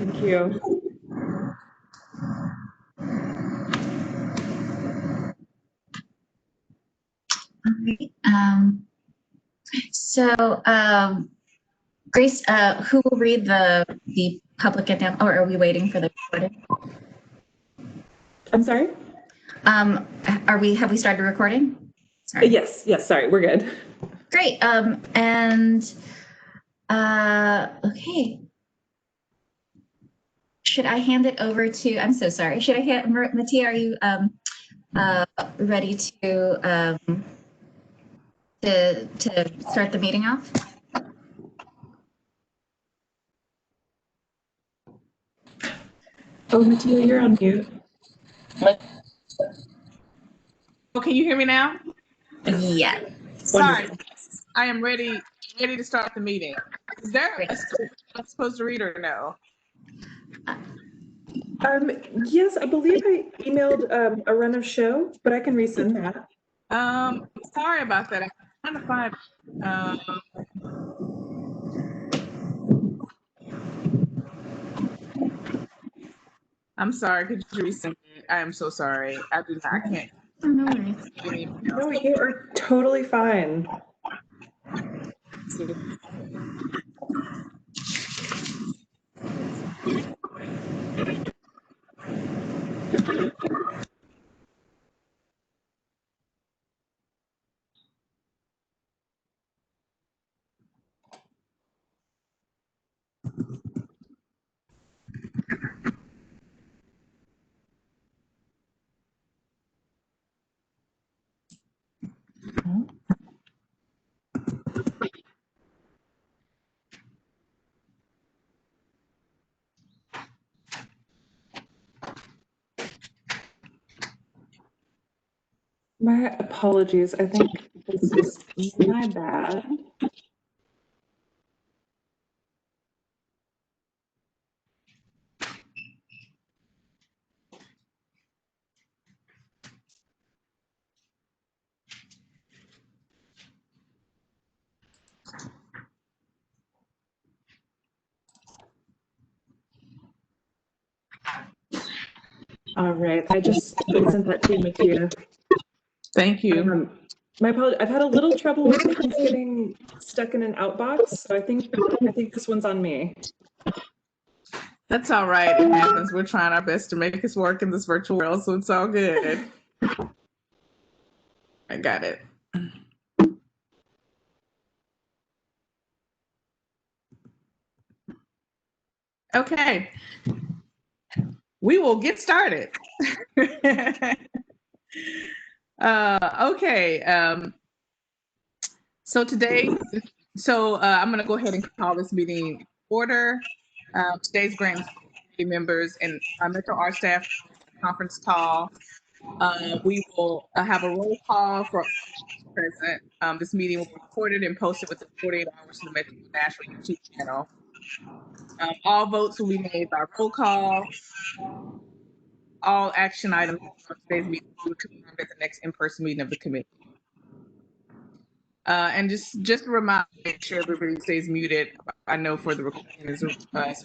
Thank you. All right. Grace, who will read the public announcement, or are we waiting for the recording? I'm sorry? Have we started recording? Sorry. Yes, sorry, we're good. Great. Okay. Should I hand it over to, I'm so sorry. Should I hand, Mattia, are you ready to start the meeting off? Oh, Mattia, you're on mute. Oh, can you hear me now? Yeah. Sorry, I am ready to start the meeting. Is there a script I'm supposed to read or no? Yes, I believe I emailed a run of show, but I can resend that. Sorry about that. I'm trying to find. I'm sorry. Could you resend it? I am so sorry. I can't. Oh, no worries. No, you are totally fine. My apologies. I think this is my bad. All right, I just sent that to you, Mattia. Thank you. My apologies. I've had a little trouble with things getting stuck in an outbox, so I think this one's on me. That's all right. It happens. We're trying our best to make this work in this virtual world, so it's all good. I got it. Okay. We will get started. Okay. So today, I'm going to go ahead and call this meeting order. Today's grant members and Metro Art staff conference call. We will have a roll call for present. This meeting will be recorded and posted within 48 hours to the Metro Nashville YouTube channel. All votes will be made by roll call. All action items for today's meeting will be confirmed at the next in-person meeting of the committee. And just a reminder, make sure everybody stays muted. I know for the recording, so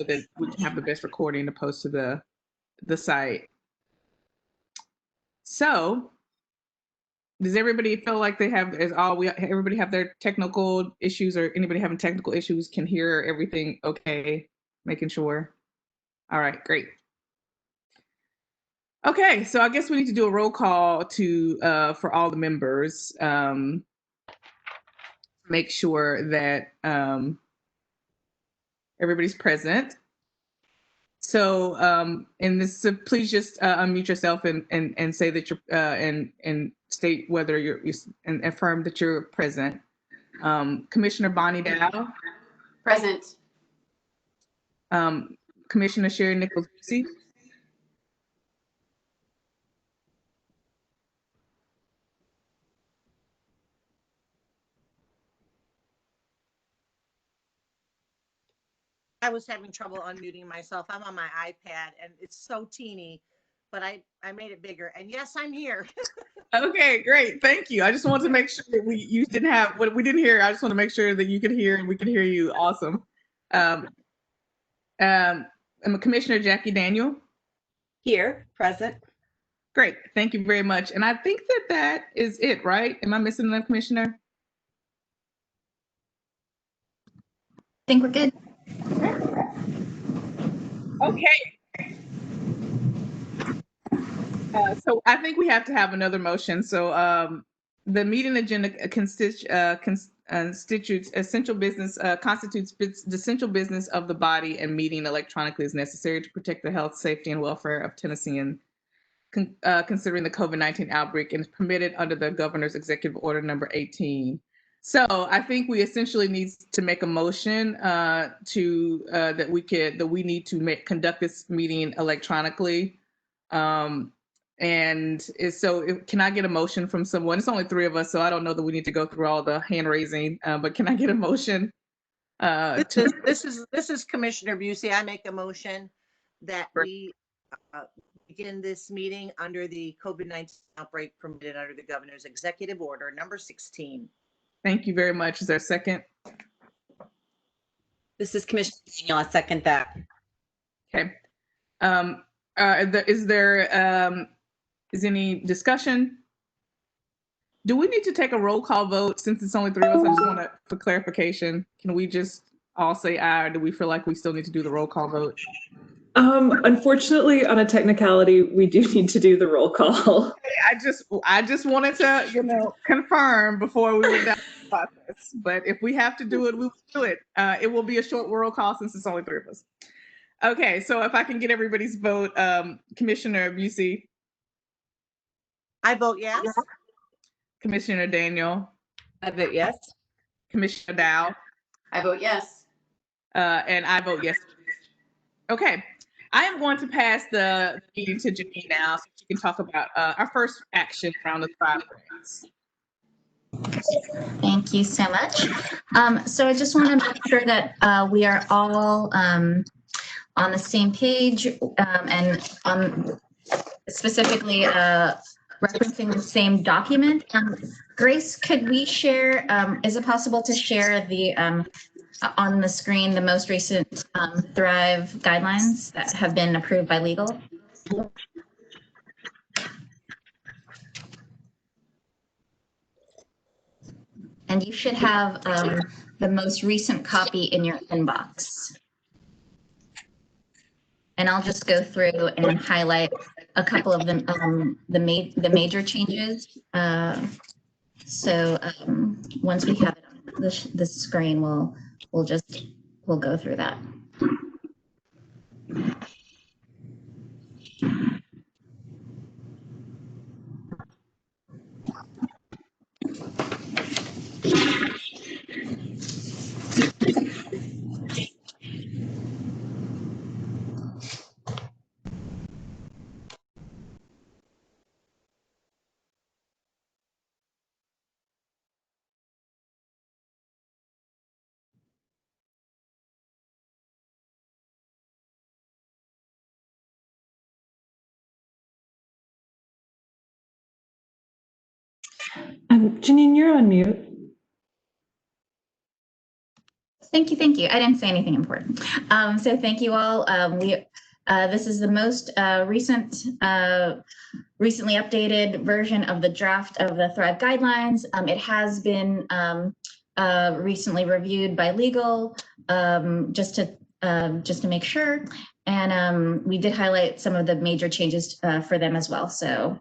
that we can have the best recording to post to the site. So, does everybody feel like they have everybody have their technical issues, or anybody having technical issues can hear everything okay? Making sure. All right, great. Okay, so I guess we need to do a roll call for all the members. Make sure that everybody's present. So, please just unmute yourself and say that you're and state whether you're and affirm that you're present. Commissioner Bonnie Dow. Present. Commissioner Sherry Nichols-Lucy. I was having trouble unmuting myself. I'm on my iPad and it's so teeny, but I made it bigger. And yes, I'm here. Okay, great. Thank you. I just wanted to make sure that you didn't have what we didn't hear. I just want to make sure that you could hear and we could hear you. Awesome. Commissioner Jackie Daniel. Here, present. Great, thank you very much. And I think that is it, right? Am I missing another commissioner? I think we're good. Okay. So I think we have to have another motion. So the meeting agenda constitutes essential business, constitutes the essential business of the body, and meeting electronically is necessary to protect the health, safety, and welfare of Tennesseans, considering the COVID-19 outbreak, and is permitted under the governor's executive order number 18. So I think we essentially need to make a motion that we need to conduct this meeting electronically. Can I get a motion from someone? It's only 3 of us, so I don't know that we need to go through all the hand raising, but can I get a motion? This is Commissioner Busey. I make a motion that we begin this meeting under the COVID-19 outbreak permitted under the governor's executive order number 16. Thank you very much. Is there a second? This is Commissioner Daniel. I second that. Okay. Is any discussion? Do we need to take a roll call vote since it's only 3 of us? I just want to, for clarification, can we just all say aye, or do we feel like we still need to do the roll call vote? Unfortunately, on a technicality, we do need to do the roll call. I just wanted to, confirm before we were down the process. But if we have to do it, we will do it. It will be a short roll call since it's only 3 of us. Okay, so if I can get everybody's vote, Commissioner Busey. I vote yes. Commissioner Daniel. I vote yes. Commissioner Dow. I vote yes. And I vote yes. Okay. I am going to pass the meeting to Janine now so she can talk about our first action around the Thrive grants. Thank you so much. So I just want to make sure that we are all on the same page and specifically referencing the same document. Grace, could we share, is it possible to share the on the screen the most recent Thrive guidelines that have been approved by legal? And you should have the most recent copy in your inbox. And I'll just go through and highlight a couple of them, the major changes. Once we have it on the screen, we'll go through that. Janine, you're on mute. Thank you. I didn't say anything important. So thank you all. This is the most recently updated version of the draft of the Thrive guidelines. It has been recently reviewed by legal, just to make sure. And we did highlight some of the major changes for them as well. So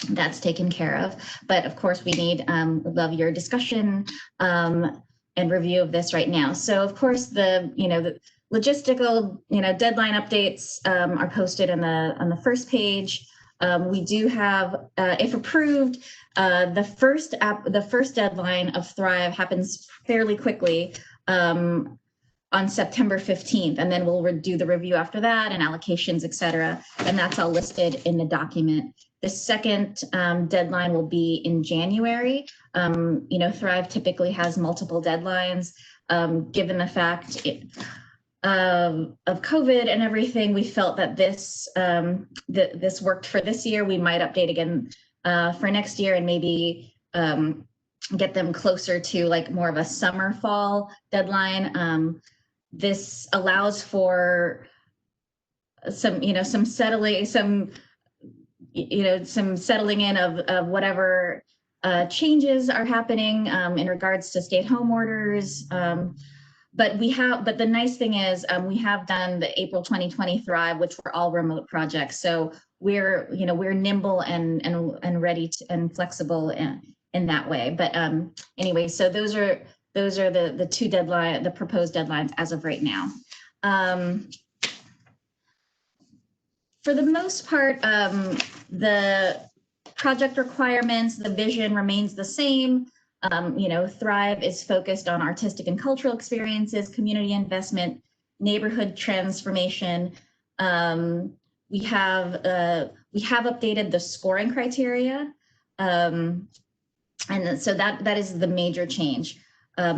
that's taken care of. But of course, we need love your discussion and review of this right now. So of course, the logistical deadline updates are posted on the first page. We do have, if approved, the first deadline of Thrive happens fairly quickly on September 15th, and then we'll do the review after that and allocations, et cetera. And that's all listed in the document. The second deadline will be in January. Thrive typically has multiple deadlines. Given the fact of COVID and everything, we felt that this worked for this year. We might update again for next year and maybe get them closer to like more of a summer fall deadline. This allows for some settling, some settling in of whatever changes are happening in regards to stay-at-home orders. But the nice thing is we have done the April 2020 Thrive, which were all remote projects. So we're nimble and ready to, and flexible in that way. But anyway, so those are the two the proposed deadlines as of right now. For the most part, the project requirements, the vision remains the same. Thrive is focused on artistic and cultural experiences, community investment, neighborhood transformation. We have updated the scoring criteria, and so that is the major change.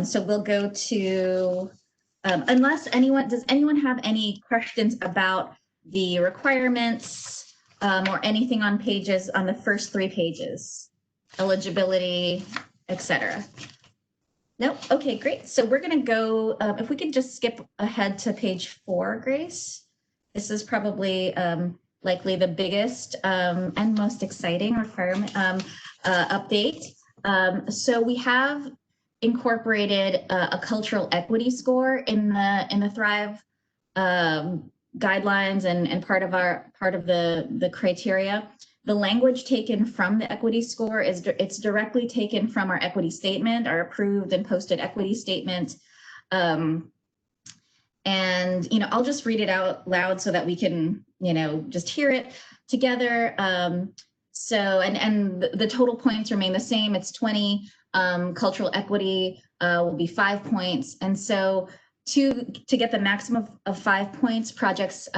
So we'll go to does anyone have any questions about the requirements or anything on the first 3 pages, eligibility, etc. Nope. Okay, great. So we're going to go, if we could just skip ahead to page 4, Grace. This is probably likely the biggest and most exciting requirement update. So we have incorporated a cultural equity score in the Thrive guidelines and part of the criteria. The language taken from the equity score it's directly taken from our equity statement, our approved and posted equity statement. And I'll just read it out loud so that we can just hear it together. So and the total points remain the same. It's 20. Cultural equity will be 5 points, and so to get the maximum of 5 points, projects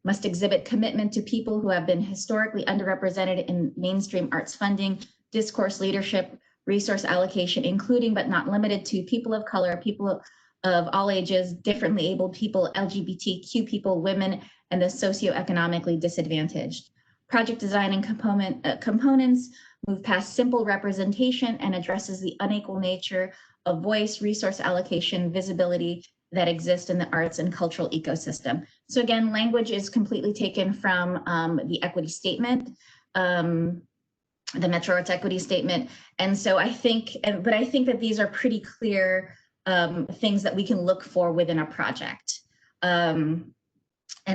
must exhibit commitment to people who have been historically underrepresented in mainstream arts funding, discourse leadership, resource allocation, including but not limited to people of color, people of all ages, differently abled people, LGBTQ people, women, and the socioeconomically disadvantaged. Project design and components move past simple representation and addresses the unequal nature of voice, resource allocation, visibility that exist in the arts and cultural ecosystem. So again, language is completely taken from the equity statement, the Metro Arts Equity Statement. And so I think that these are pretty clear things that we can look for within a project. And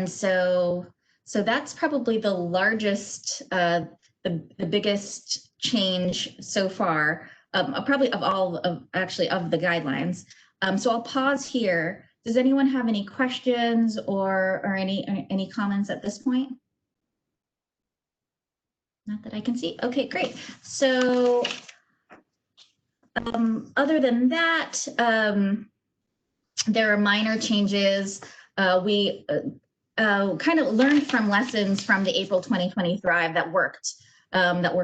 so that's probably the largest, the biggest change so far, probably of all of the guidelines. So I'll pause here. Does anyone have any questions or any comments at this point? Not that I can see. Okay, great. So other than that, there are minor changes. We kind of learned from lessons from the April 2020 Thrive that worked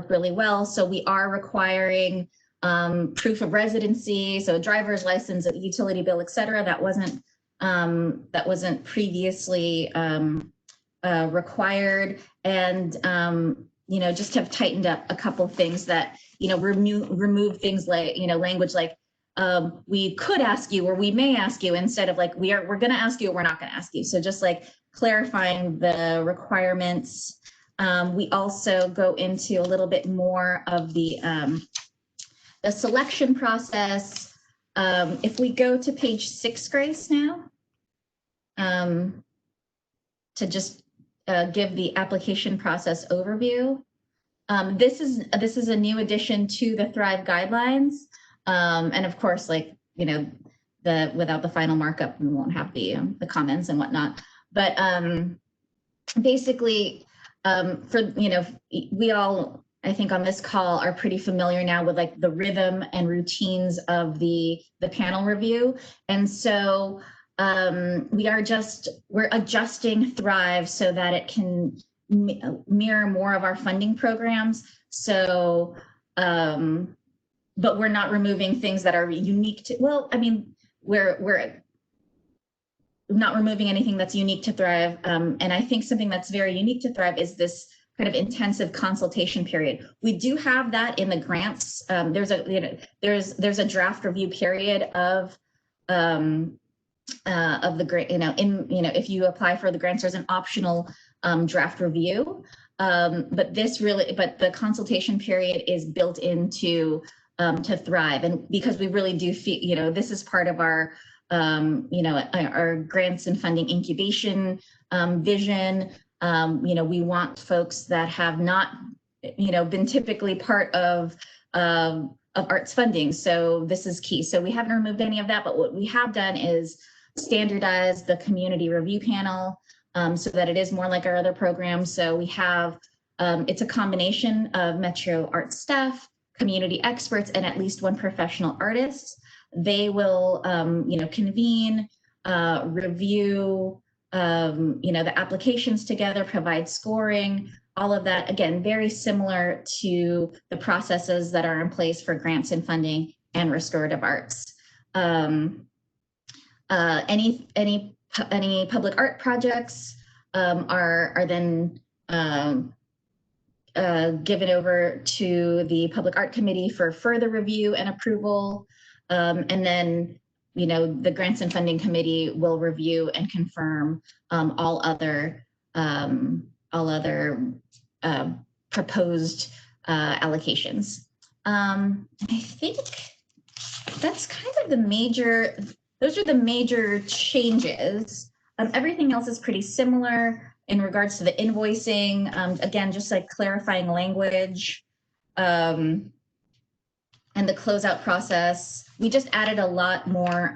really well. So we are requiring proof of residency, so a driver's license, a utility bill, et cetera. That wasn't previously required, and just have tightened up a couple things that remove things like language like we could ask you or we may ask you, instead of like we're going to ask you or we're not going to ask you. So just like clarifying the requirements. We also go into a little bit more of the selection process. If we go to page 6, Grace, now, to just give the application process overview. This is a new addition to the Thrive guidelines, and of course, without the final markup, we won't have the comments and whatnot. But basically, we all, I think on this call, are pretty familiar now with like the rhythm and routines of the panel review. And so we're adjusting Thrive so that it can mirror more of our funding programs. So, but we're not removing things that are unique to, we're not removing anything that's unique to Thrive. And I think something that's very unique to Thrive is this kind of intensive consultation period. We do have that in the grants. There's a draft review period of the grant, if you apply for the grants, there's an optional draft review. But the consultation period is built into to Thrive. And because we really do feel, this is part of our, our grants and funding incubation vision. We want folks that have not, been typically part of arts funding. So this is key. So we haven't removed any of that, but what we have done is standardize the community review panel so that it is more like our other programs. So we have, it's a combination of Metro Arts staff, community experts, and at least one professional artist. They will, convene, review, the applications together, provide scoring, all of that. Again, very similar to the processes that are in place for grants and funding and restorative arts. Any public art projects are then given over to the Public Art Committee for further review and approval. And then, the Grants and Funding Committee will review and confirm all other proposed allocations. And I think that's kind of those are the major changes. Everything else is pretty similar in regards to the invoicing. Again, just like clarifying language and the closeout process. We just added a lot more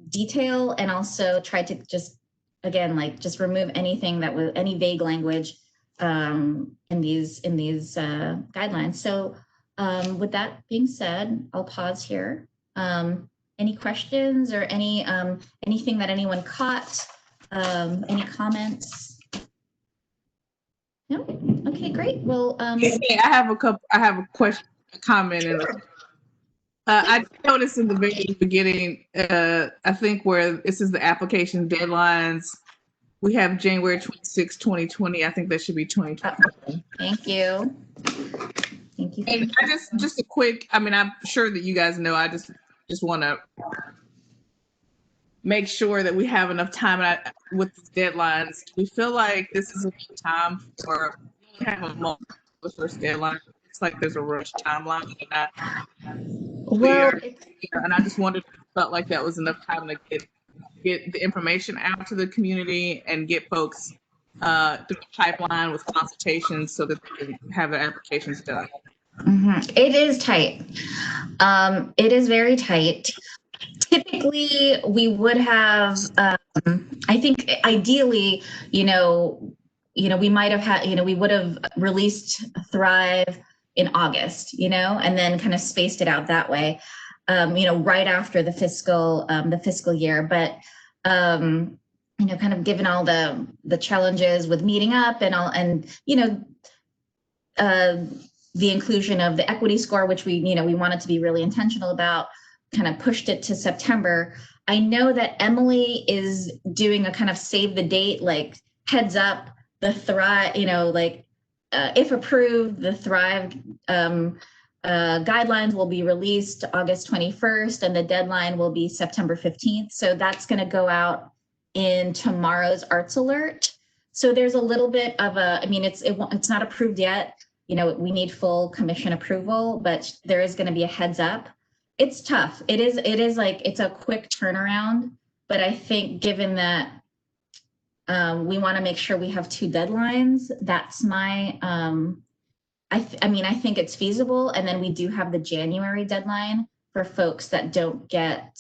detail and also tried to just, again, just remove anything that was any vague language in these guidelines. So with that being said, I'll pause here. Any questions or anything that anyone caught? Any comments? No? Okay, great. Well, I have a question, a comment, and I noticed in the very beginning, I think where this is the application deadlines, we have January 26, 2020. I think that should be 2020. Thank you. Thank you. And I just a quick, I'm sure that you guys know, I just want to make sure that we have enough time with the deadlines. We feel like this is a good time for have a month the first deadline. It's like there's a rush timeline. Well, and I just felt like that was enough time to get the information out to the community and get folks through the pipeline with consultations so that they can have their applications done. Mm-hmm. It is tight. It is very tight. Typically, we would have, I think ideally, we might have had, we would have released Thrive in August, and then kind of spaced it out that way, right after the fiscal year. But, kind of given all the challenges with meeting up and the inclusion of the equity score, which we wanted to be really intentional about, kind of pushed it to September. I know that Emily is doing a kind of save the date, like heads up, the Thrive, if approved, the Thrive guidelines will be released August 21st and the deadline will be September 15th. So that's going to go out in tomorrow's Arts Alert. So there's a little bit of it's not approved yet. We need full commission approval, but there is going to be a heads up. It's tough. It is like, it's a quick turnaround, but I think given that we want to make sure we have 2 deadlines, that's my, I think it's feasible. And then we do have the January deadline for folks that don't get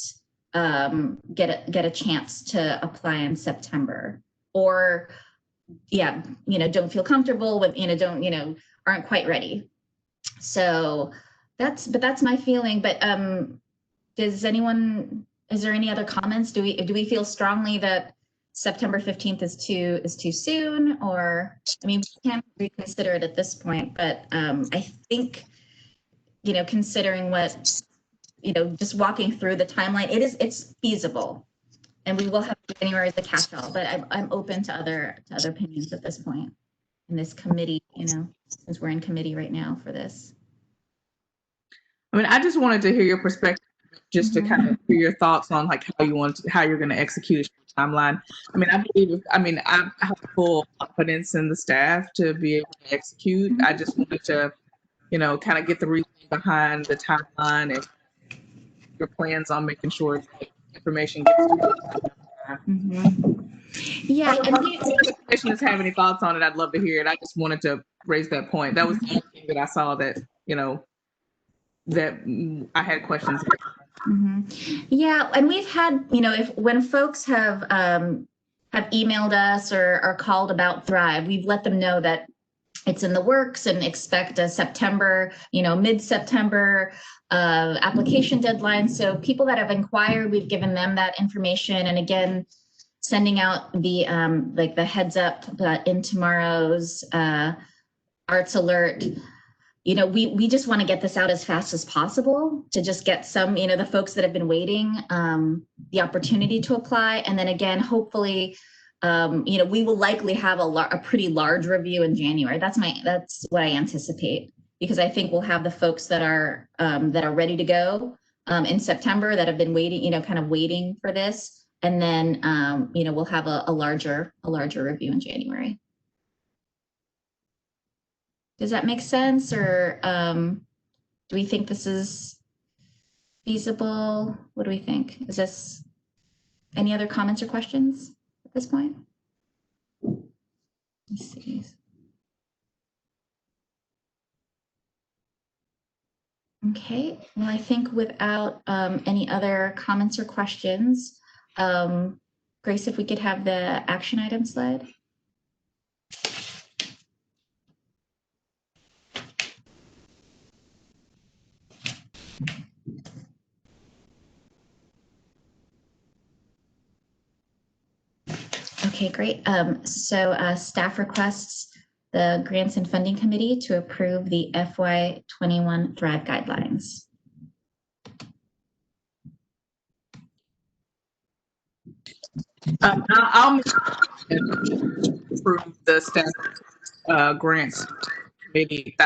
a chance to apply in September or, don't feel comfortable with, aren't quite ready. So that's my feeling. But is there any other comments? Do we feel strongly that September 15th is too soon, or we can't reconsider it at this point, but I think, considering what, just walking through the timeline, it's feasible, and we will have January as a catch-all, but I'm open to other opinions at this point in this committee, since we're in committee right now for this. I just wanted to hear your perspective just to kind of hear your thoughts on like how you're going to execute a timeline. I mean, I have full confidence in the staff to be able to execute. I just wanted to, kind of get the reason behind the timeline and your plans on making sure that information gets to you. Yeah, and If the commissioners have any thoughts on it, I'd love to hear it. I just wanted to raise that point. That was the only thing that I saw that, that I had questions. Yeah, and we've had, when folks have emailed us or called about Thrive, we've let them know that it's in the works and expect a September, mid-September application deadline. So people that have inquired, we've given them that information. And again, sending out the the heads up in tomorrow's Arts Alert. We just want to get this out as fast as possible to just get some, the folks that have been waiting the opportunity to apply. And then again, hopefully, we will likely have a pretty large review in January. That's what I anticipate, because I think we'll have the folks that are ready to go in September that have been waiting, kind of waiting for this. And then, we'll have a larger review in January. Does that make sense? Or do we think this is feasible? What do we think? Is this any other comments or questions at this point? Let's see. Okay, well, I think without any other comments or questions, Grace, if we could have the action item slide. Okay, great. So staff requests the Grants and Funding Committee to approve the FY21 Thrive Guidelines. I'll approve the staff grants committee.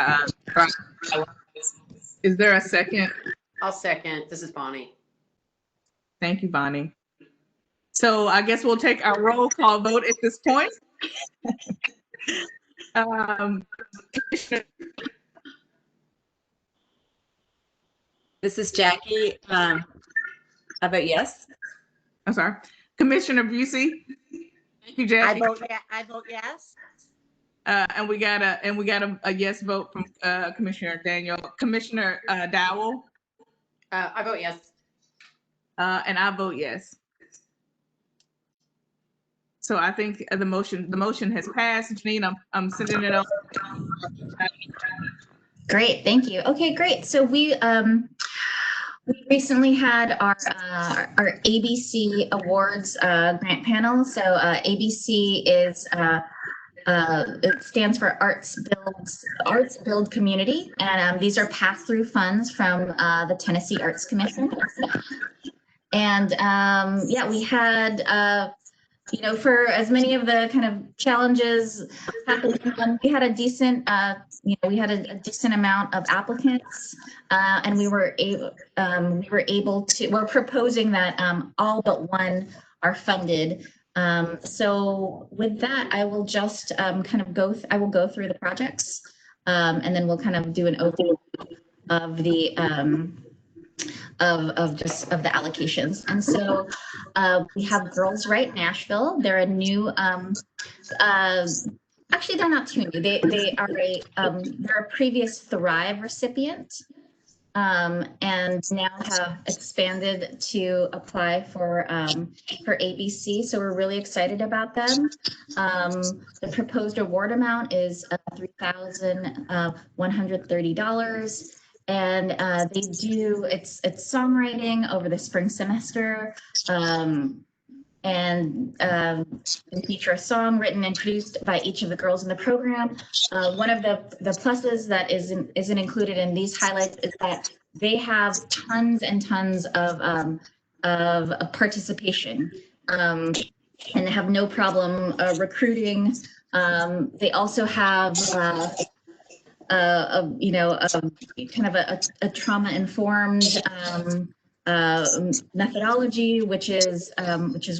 Is there a second? I'll second. This is Bonnie. Thank you, Bonnie. So I guess we'll take our roll call vote at this point. This is Jackie. I vote yes. I'm sorry. Commissioner Busey. Thank you, Jackie. I vote yes. And we got a yes vote from Commissioner Daniel. Commissioner Dowell. I vote yes. And I vote yes. So I think the motion has passed. Janine, I'm sending it over. Great, thank you. Okay, great. So we recently had our ABC Awards grant panel. So ABC is it stands for Arts Build Community, and these are pass-through funds from the Tennessee Arts Commission. And yeah, we had for as many of the kind of challenges happening, we had a decent amount of applicants, and we're proposing that all but one are funded. So with that, I will just I will go through the projects, and then we'll kind of do an overview of the of the allocations. And so we have Girls Right Nashville. They're a new, actually they're not too new. They are they're a previous Thrive recipient, and now have expanded to apply for ABC. So we're really excited about them. The proposed award amount is $3,130. And they do, it's songwriting over the spring semester, and they feature a song written and produced by each of the girls in the program. One of the pluses that isn't included in these highlights is that they have tons and tons of participation, and have no problem recruiting. They also have kind of a trauma-informed methodology, which is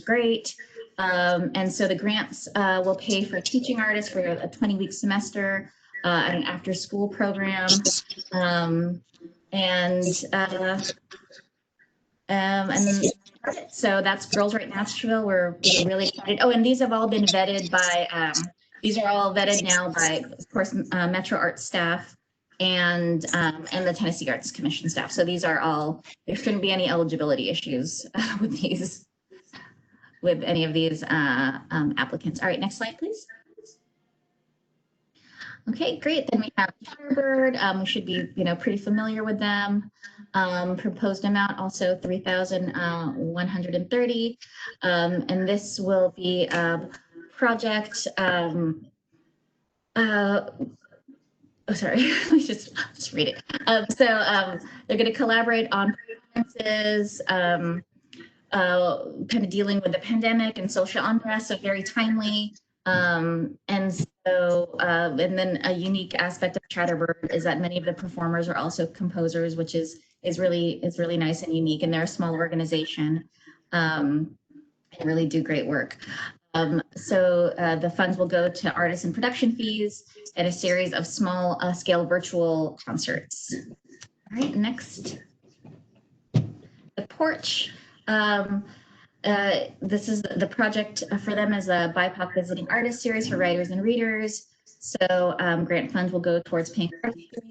great. And so the grants will pay for teaching artists for a 20-week semester at an after-school program. And then so that's Girls Right Nashville. We're really excited. Oh, and these have all been vetted by, these are all vetted now by, of course, Metro Arts staff and the Tennessee Arts Commission staff. So these are all, there shouldn't be any eligibility issues with these, with any of these applicants. All right, next slide, please. Okay, great. Then we have Firebird. We should be, pretty familiar with them. Proposed amount also 3,130, and this will be a project. Oh, sorry, let me just read it. They're going to collaborate on performances, kind of dealing with the pandemic and social unrest, so very timely. And then a unique aspect of Chatterbird is that many of the performers are also composers, which is really nice and unique, and they're a small organization and really do great work. The funds will go to artists and production fees and a series of small scale virtual concerts. All right, next. The PORCH. This is the project for them is a BIPOC Visiting Artist Series for writers and readers. So grant funds will go towards paying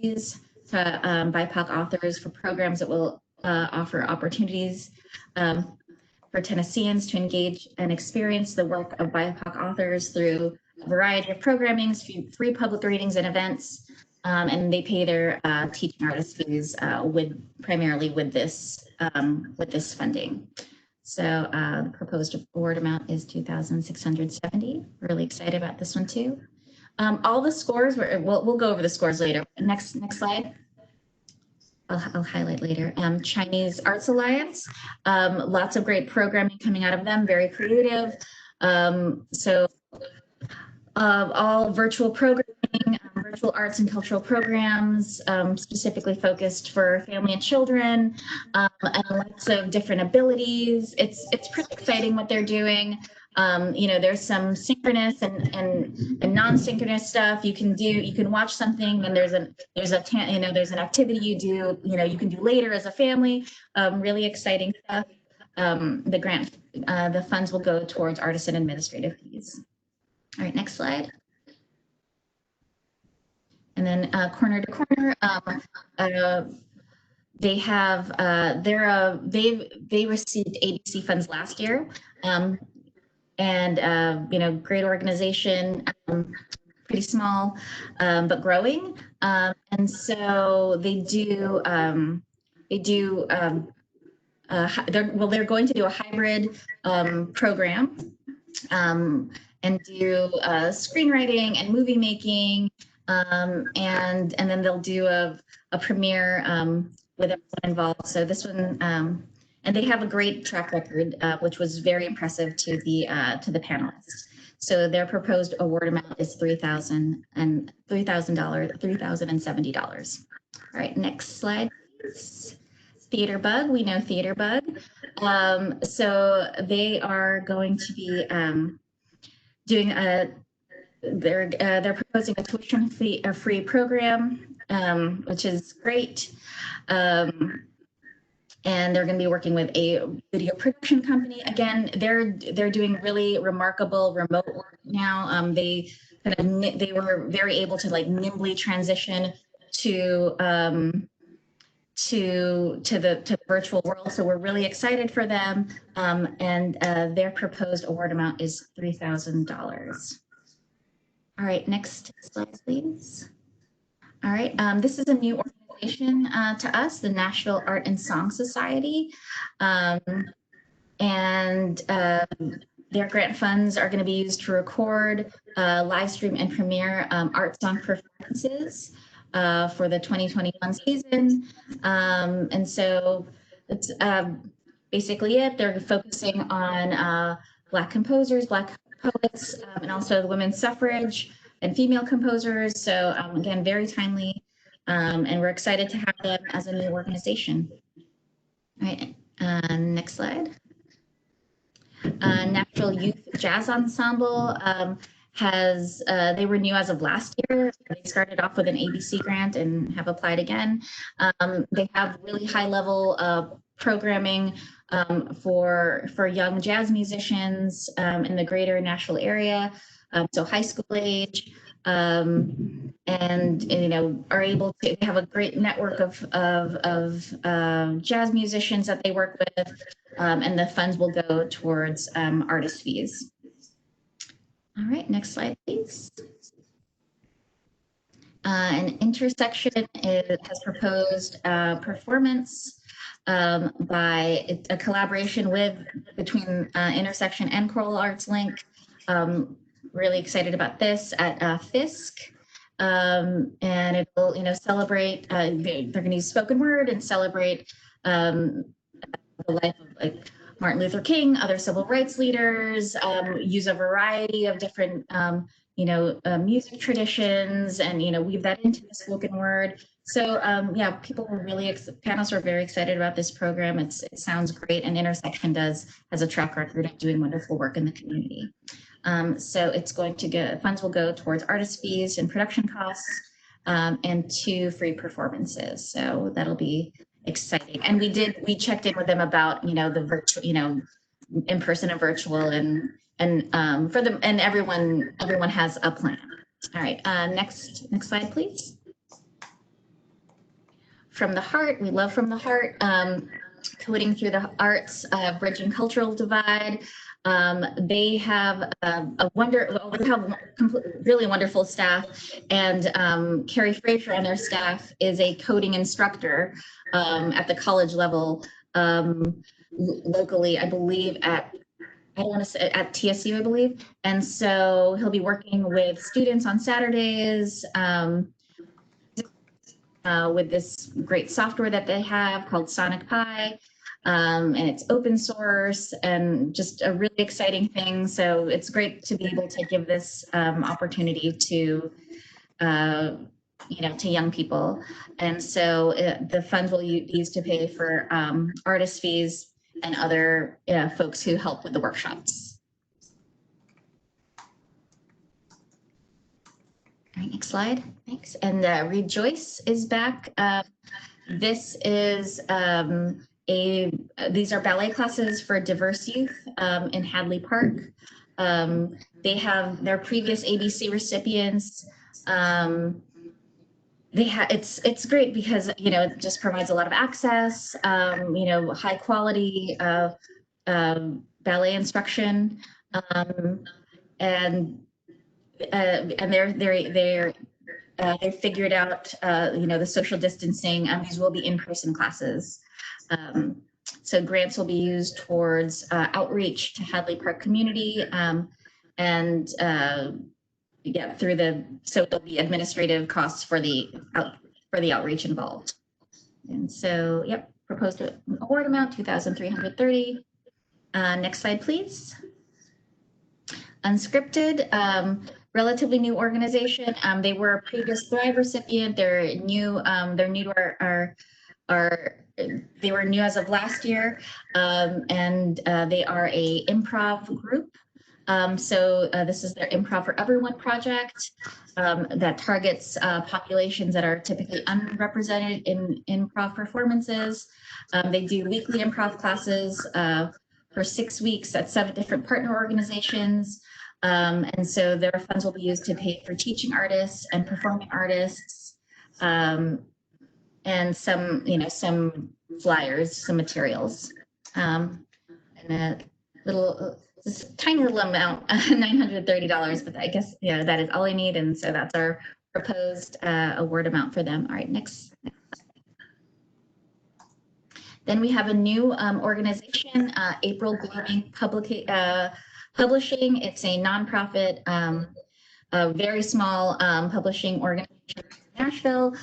fees to BIPOC authors for programs that will offer opportunities for Tennesseans to engage and experience the work of BIPOC authors through a variety of programming, free public readings and events, and they pay their teaching artist fees primarily with this funding. So the proposed award amount is $2,670. Really excited about this one too. All the scores, we'll go over the scores later. Next slide. I'll highlight later. Chinese Arts Alliance, lots of great programming coming out of them, very creative. All virtual programming, virtual arts and cultural programs, specifically focused for family and children, and lots of different abilities. It's pretty exciting what they're doing. There's some synchronous and non-synchronous stuff you can do. You can watch something, and there's an activity you can do later as a family. Really exciting stuff. The funds will go towards artists and administrative fees. All right, next slide. And then Corner to Corner, they received ABC funds last year, great organization, pretty small, but growing, and so they're going to do a hybrid program. And do screenwriting and movie making, and then they'll do a premiere with everyone involved. So this one, and they have a great track record, which was very impressive to the panelists. So their proposed award amount is $3,070. All right, next slide, please. Theater Bug, we know Theater Bug. So they are going to be doing they're proposing a tuition free program, which is great. And they're going to be working with a video production company. Again, they're doing really remarkable remote work now. They were very able to nimbly transition to the virtual world. So we're really excited for them. And their proposed award amount is $3,000. All right, next slide, please. All right, this is a new organization to us, the Nashville Art and Song Society. Their grant funds are going to be used to record, live stream and premiere art song performances for the 2021 season. And so that's basically it. They're focusing on Black composers, Black poets, and also the women's suffrage and female composers. So again, very timely, and we're excited to have them as a new organization. All right, Next slide. Nashville Youth Jazz Ensemble they were new as of last year. They started off with an ABC grant and have applied again. They have really high level programming for young jazz musicians in the greater Nashville area, so high school age, and are able to have a great network of jazz musicians that they work with, and the funds will go towards artist fees. All right, next slide, please. An intersection has proposed performance by a collaboration between Intersection and Choral Arts Link. Really excited about this at Fisk. And it'll, celebrate, they're going to use spoken word and celebrate the life of like Martin Luther King, other civil rights leaders, use a variety of different, music traditions, and, weave that into the spoken word. So yeah, people were panelists were very excited about this program. It sounds great, and Intersection has a track record of doing wonderful work in the community. So it's going to funds will go towards artist fees and production costs, and 2 free performances. So that'll be exciting. And we checked in with them about, the virtual, in person and virtual, and for them, and everyone has a plan. All right, next slide, please. From the Heart, we love From the Heart, coding through the arts, bridging cultural divide. They have really wonderful staff, and Carrie Fraser on their staff is a coding instructor at the college level, locally, I believe at TSU, I believe. And so he'll be working with students on Saturdays with this great software that they have called Sonic Pi. And it's open source and just a really exciting thing. So it's great to be able to give this opportunity to, to young people. And so the funds will be used to pay for artist fees and other folks who help with the workshops. All right, next slide. Thanks. And Rejoice is back. This is these are ballet classes for diverse youth in Hadley Park. They have their previous ABC recipients. It's great because it just provides a lot of access, high quality ballet instruction, and they figured out the social distancing. These will be in-person classes. So grants will be used towards outreach to Hadley Park community, and so there'll be administrative costs for the outreach involved. And so, yep, proposed award amount $2,330. Next slide, please. Unscripted, relatively new organization. They were a previous Thrive recipient. They're new to they were new as of last year, and they are a improv group. So this is their Improv for Everyone project that targets populations that are typically unrepresented in improv performances. They do weekly improv classes for 6 weeks at 7 different partner organizations. And so their funds will be used to pay for teaching artists and performing artists, and some flyers, some materials, and a little, this tiny little amount, $930, but I guess, that is all I need. And so that's our proposed award amount for them. All right, next. Then we have a new organization, April Blooming Publishing. It's a nonprofit, a very small publishing organization in Nashville.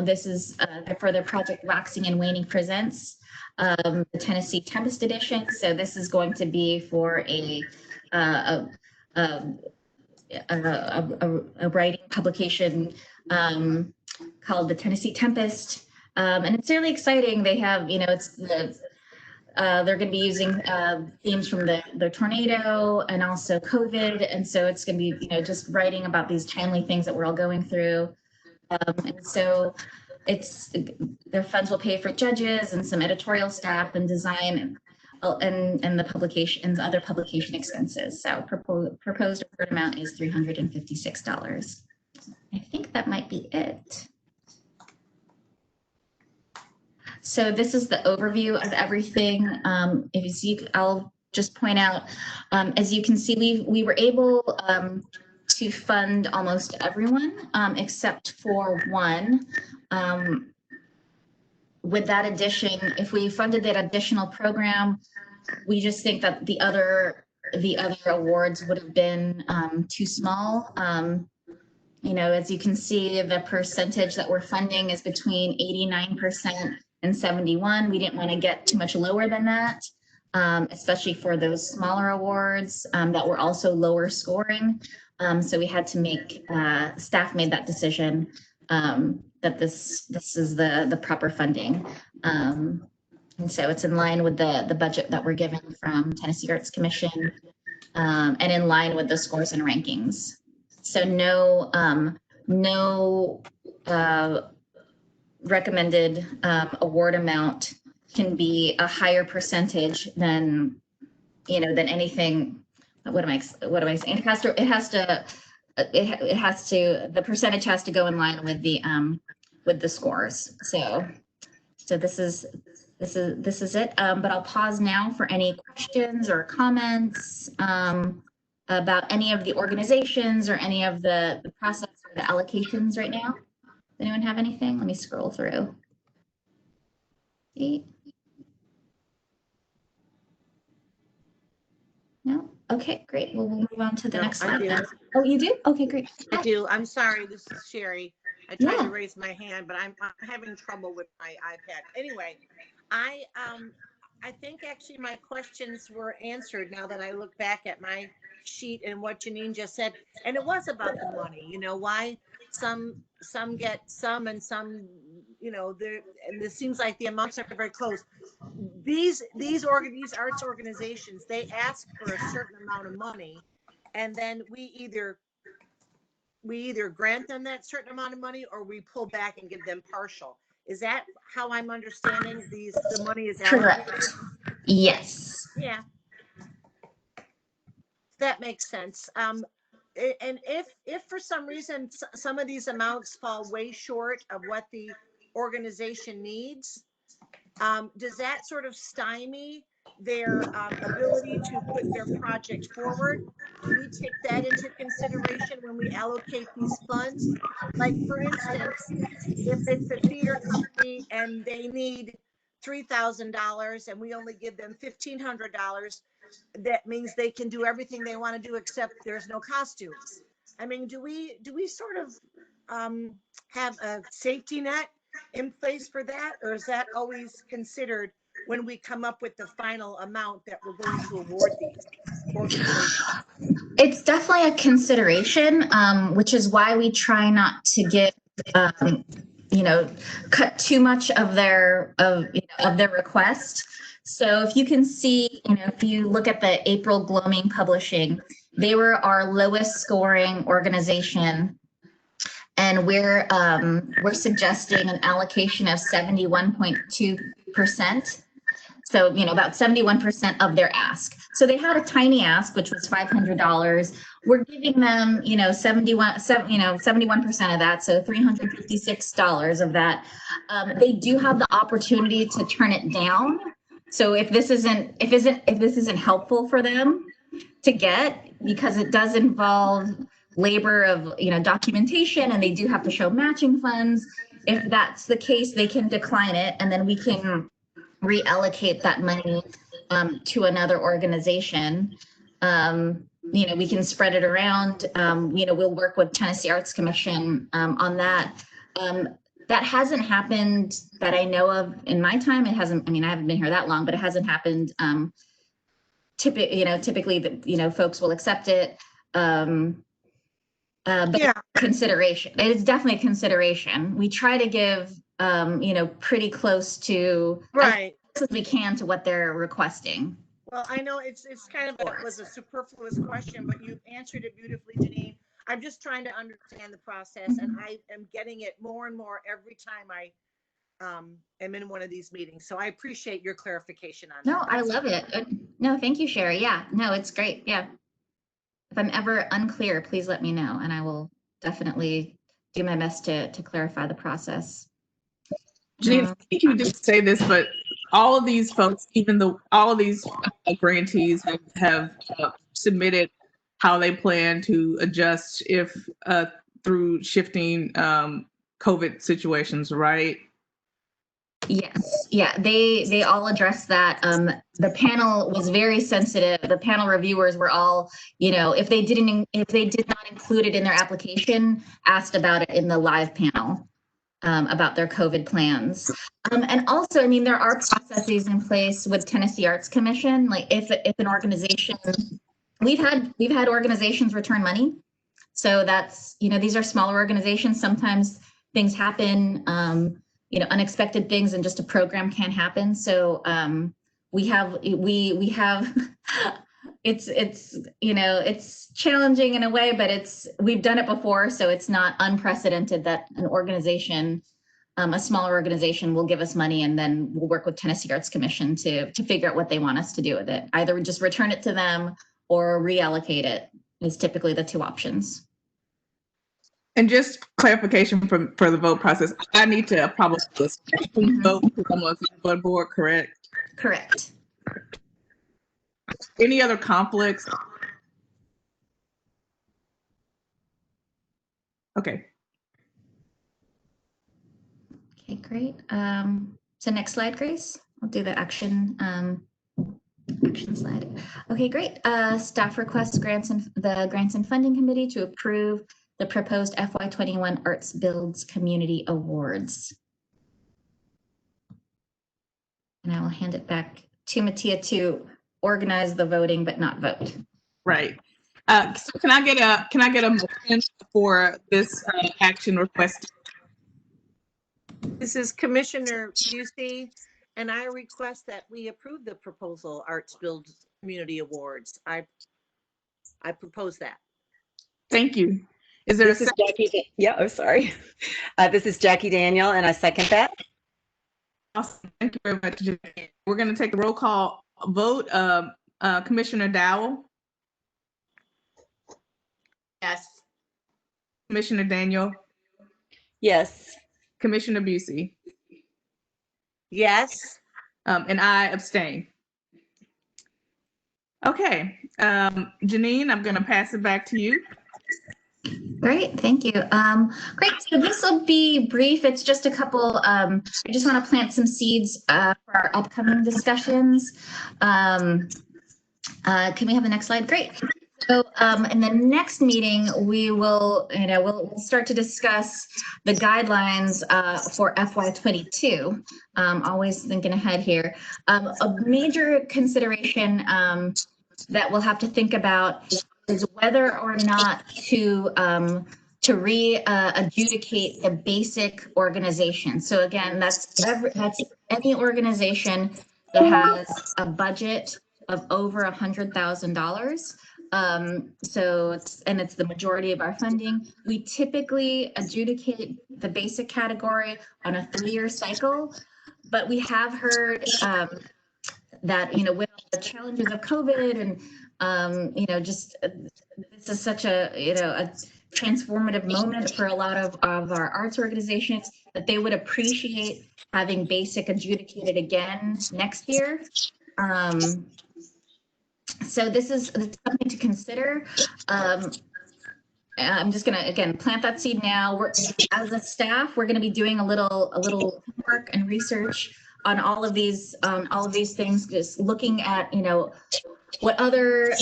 This is for their project Waxing and Waning Presents, the Tennessee Tempest edition. So this is going to be for a writing publication called the Tennessee Tempest. And it's really exciting. They have, it's they're going to be using themes from the tornado and also COVID. And so it's going to be, just writing about these timely things that we're all going through. And so their funds will pay for judges and some editorial staff and design and the publication and other publication expenses. So proposed award amount is $356. I think that might be it. So this is the overview of everything. If you see, I'll just point out, as you can see, we were able to fund almost everyone except for one. With that addition, if we funded that additional program, we just think that the other awards would have been too small. As you can see, the percentage that we're funding is between 89% and 71%. We didn't want to get too much lower than that, especially for those smaller awards that were also lower scoring. So we had to make, staff made that decision that this is the proper funding. And so it's in line with the budget that we're given from Tennessee Arts Commission and in line with the scores and rankings. So no recommended award amount can be a higher percentage than anything. What am I saying? It has to the percentage has to go in line with the scores. So this is it. But I'll pause now for any questions or comments about any of the organizations or any of the process or the allocations right now. Does anyone have anything? Let me scroll through. See? No? Okay, great. Well, we'll move on to the next slide. Oh, you do? Okay, great. I do. I'm sorry. This is Sherry. I tried to raise my hand, but I'm having trouble with my iPad. Anyway, I think actually my questions were answered now that I look back at my sheet and what Janine just said. And it was about the money, why some get some and some, and this seems like the amounts are very close. These arts organizations, they ask for a certain amount of money, and then we either grant them that certain amount of money or we pull back and give them partial. Is that how I'm understanding the money is allocated? Correct. Yes. Yeah. That makes sense. And if for some reason some of these amounts fall way short of what the organization needs, does that sort of stymie their ability to put their project forward? Do we take that into consideration when we allocate these funds? Like, for instance, if it's a theater company and they need $3,000 and we only give them $1,500, that means they can do everything they want to do except there's no costumes. I mean, do we sort of have a safety net in place for that, or is that always considered when we come up with the final amount that we're going to award these organizations? It's definitely a consideration, which is why we try not to give cut too much of their request. So if you can see, if you look at the April Gloaming Publishing, they were our lowest scoring organization, and we're suggesting an allocation of 71.2%. So, about 71% of their ask. So they had a tiny ask, which was $500. We're giving them, 71% of that. So $356 of that. They do have the opportunity to turn it down. So if this isn't helpful for them to get, because it does involve labor of, documentation, and they do have to show matching funds. If that's the case, they can decline it, and then we can reallocate that money to another organization. We can spread it around. We'll work with Tennessee Arts Commission on that. That hasn't happened that I know of in my time. It hasn't. I haven't been here that long, but it hasn't happened. Typically, folks will accept it. But yeah. Consideration. It is definitely a consideration. We try to give, pretty close to. Right. as we can to what they're requesting. Well, I know it's kind of was a superfluous question, but you've answered it beautifully, Janine. I'm just trying to understand the process, and I am getting it more and more every time I am in one of these meetings. So I appreciate your clarification on that. No, I love it. No, thank you, Sherry. Yeah, no, it's great. Yeah. If I'm ever unclear, please let me know, and I will definitely do my best to clarify the process. Janine, I think you didn't say this, but all of these folks, even though all of these grantees have submitted how they plan to adjust if through shifting COVID situations, right? Yes, yeah, they all addressed that. The panel was very sensitive. The panel reviewers were all, you know, if they did not include it in their application, asked about it in the live panel about their COVID plans. And also, I mean, there are processes in place with Tennessee Arts Commission. Like if an organization, we've had organizations return money. So that's, you know, these are smaller organizations. Sometimes things happen. You know, unexpected things, and just a program can happen. So we have it's you know, it's challenging in a way, but we've done it before, so it's not unprecedented that an organization, a smaller organization, will give us money, and then we'll work with Tennessee Arts Commission to figure out what they want us to do with it. Either just return it to them or reallocate it is typically the two options. And just clarification for the vote process, I need to probably vote because I'm on the board, correct? Correct. Any other conflicts? Okay. Okay, great. So next slide, Grace. I'll do the action slide. Okay, great. Staff requests the Grants and Funding Committee to approve the proposed FY21 Arts Builds Community Awards. And I will hand it back to Mattia to organize the voting, but not vote. Right. So can I get a motion for this action request? This is Commissioner Busey, and I request that we approve the proposal Arts Build Community Awards. I propose that. Thank you. Is there This is Jackie. Yeah, oh, sorry. This is Jackie Daniel, and I second that. Awesome. Thank you very much, Jackie. We're going to take a roll call vote. Commissioner Dowell, Yes. Commissioner Daniel, Yes. Commissioner Busey, Yes. and I abstain. Okay, Janine, I'm going to pass it back to you. Great, thank you. Great, so this will be brief. It's just a couple, I just want to plant some seeds for our upcoming discussions. Can we have the next slide? Great. So in the next meeting, we will, we'll start to discuss the guidelines for FY22. Always thinking ahead here. A major consideration that we'll have to think about is whether or not to re-adjudicate the basic organization. So again, that's any organization that has a budget of over $100,000. So it's the majority of our funding. We typically adjudicate the basic category on a 3-year cycle, but we have heard that, with the challenges of COVID and, just this is such a transformative moment for a lot of our arts organizations, that they would appreciate having basic adjudicated again next year. So this is something to consider. I'm just gonna, again, plant that seed now. As a staff, we're gonna be doing a little work and research on all of these things, just looking at, what other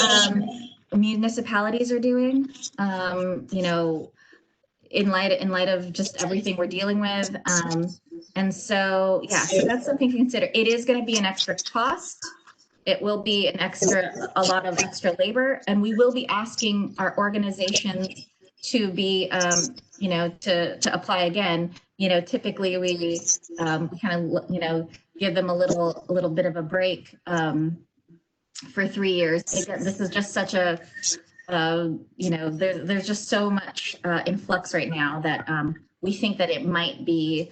municipalities are doing, in light of just everything we're dealing with. And so, yeah, so that's something to consider. It is going to be an extra cost. It will be a lot of extra labor, and we will be asking our organizations to be, to apply again, typically we kind of, give them a little bit of a break for 3 years. Again, this is just such a, there's just so much in flux right now that we think that it might be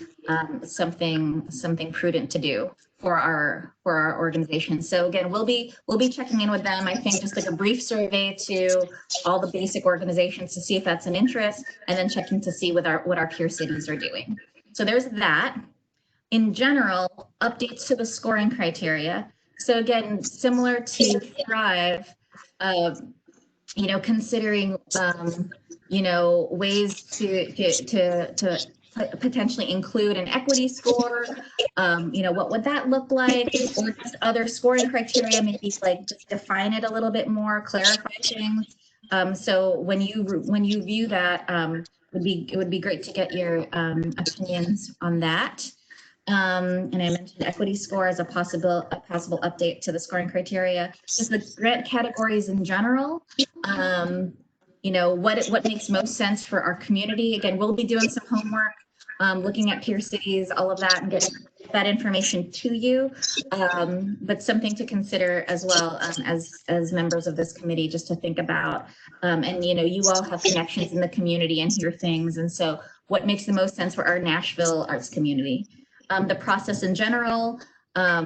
something prudent to do for our organization. So again, we'll be checking in with them. I think just like a brief survey to all the basic organizations to see if that's an interest, and then checking to see what our peer cities are doing. So there's that. In general, updates to the scoring criteria. So again, similar to Thrive, considering ways to potentially include an equity score. What would that look like? Or just other scoring criteria, maybe like just define it a little bit more, clarify things. So when you view that, it would be great to get your opinions on that. And I mentioned equity score as a possible update to the scoring criteria. Just the grant categories in general. What makes most sense for our community. Again, we'll be doing some homework, looking at peer cities, all of that, and getting that information to you. But something to consider as well as members of this committee, just to think about. And you all have connections in the community and hear things. And so what makes the most sense for our Nashville arts community? The process in general, how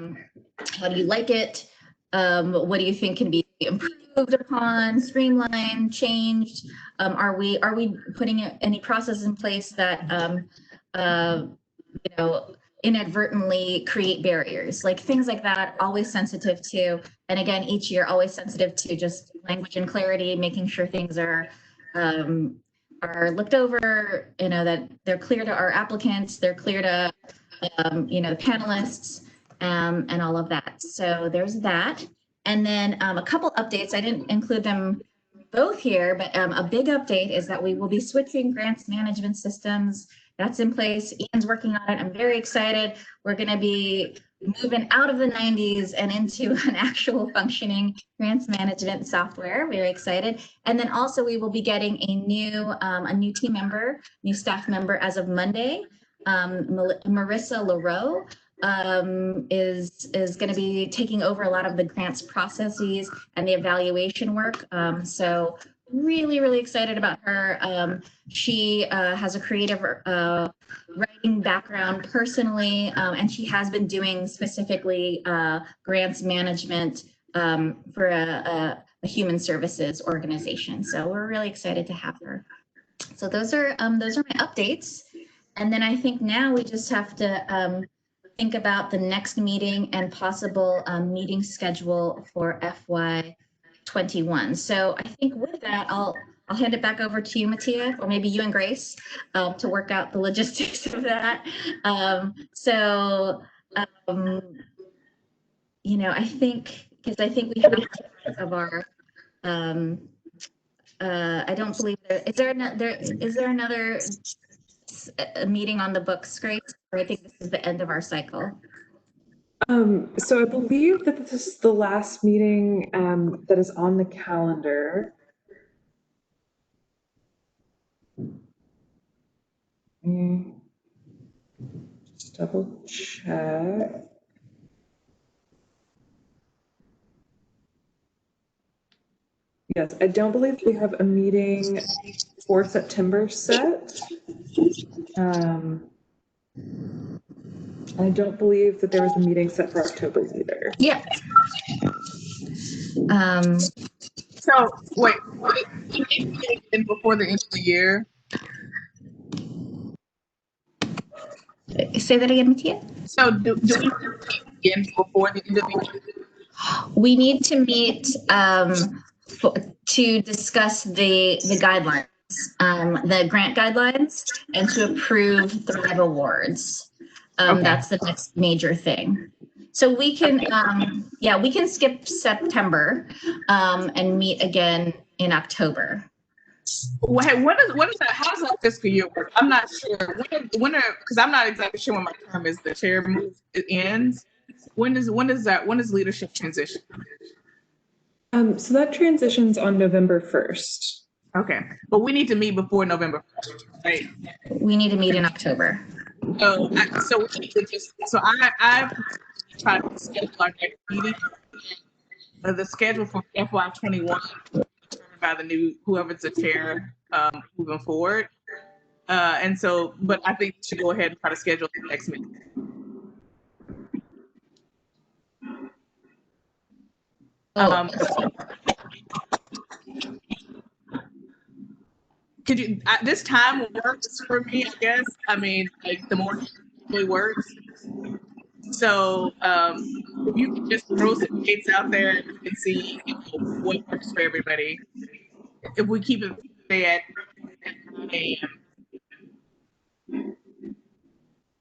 do you like it? What do you think can be improved upon, streamlined, changed? Are we putting any process in place that inadvertently create barriers? Like things like that, always sensitive to. And again, each year, always sensitive to just language and clarity, making sure things are looked over. That they're clear to our applicants, they're clear to the panelists, and all of that. So there's that. And then a couple updates. I didn't include them both here, but a big update is that we will be switching grants management systems. That's in place. Ian's working on it. I'm very excited. We're going to be moving out of the 90s and into an actual functioning grants management software. Very excited. And then also we will be getting a new team member, new staff member as of Monday. Marissa LaRoe is going to be taking over a lot of the grants processes and the evaluation work. So really, really excited about her. She has a creative writing background personally, and she has been doing specifically grants management for a human services organization. So we're really excited to have her. So those are my updates. And then I think now we just have to think about the next meeting and possible meeting schedule for FY21. So I think with that, I'll hand it back over to you, Mattia, or maybe you and Grace to work out the logistics of that. I think we have of our. I don't believe is there another a meeting on the books, Grace? Or I think this is the end of our cycle. So I believe that this is the last meeting that is on the calendar. Just double check. Yes, I don't believe we have a meeting for September set. I don't believe that there was a meeting set for October either. Yeah. So wait, before the end of the year. Say that again, Mattia. So do we begin before the end of the year? We need to meet to discuss the guidelines, the grant guidelines, and to approve Thrive Awards. Okay. That's the next major thing. So we can, we can skip September and meet again in October. What is that? How does that fiscal year work? I'm not sure. Because I'm not exactly sure when my term as the chair ends. When is leadership transition? So that transitions on November 1st. Okay, but we need to meet before November 1st, right? We need to meet in October. So we need to just, so I tried to schedule our next meeting. The schedule for FY21 determined by the new, whoever's the chair moving forward. And so, but I think we should go ahead and try to schedule the next meeting. Could you, this time works for me, I guess. I mean, like the morning really works. So if you can just throw some dates out there and you can see what works for everybody. If we keep it at 9 a.m.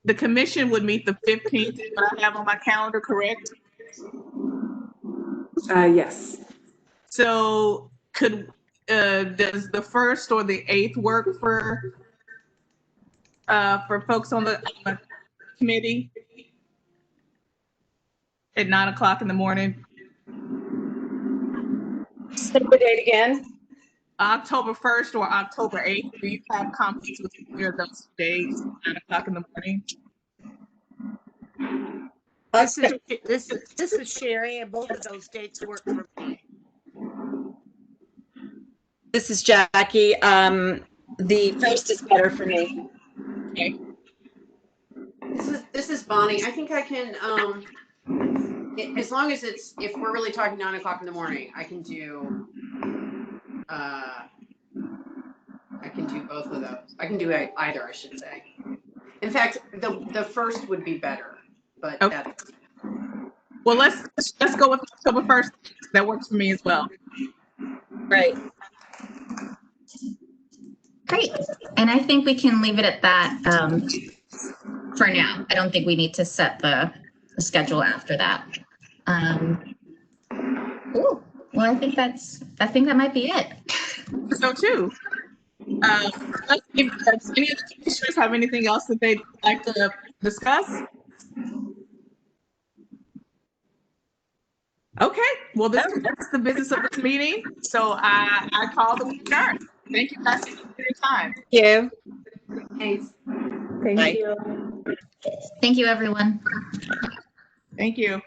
The commission would meet the 15th, but I have on my calendar, correct? Yes. So could, does the 1st or the 8th work for folks on the committee at 9 o'clock in the morning? Say the date again. October 1st or October 8th, do you have conflicts with either of those days, 9 o'clock in the morning? This is Sherry, and both of those dates work for me. This is Jackie. The 1st is better for me. Okay. This is Bonnie. I think I can, as long as it's, if we're really talking 9 o'clock in the morning, I can do both of those. I can do either, I should say. In fact, the 1st would be better, but Okay. that's. Well, let's go with October 1st. That works for me as well. Right. Great. And I think we can leave it at that for now. I don't think we need to set the schedule after that. Ooh, well, I think that might be it. So too. If any of the commissioners have anything else that they'd like to discuss? Okay, well, that's the business of this meeting. So I call the meeting adjourned. Thank you guys for your time. Thank you. Thanks. Thank Bye. you. Thank you, everyone. Thank you.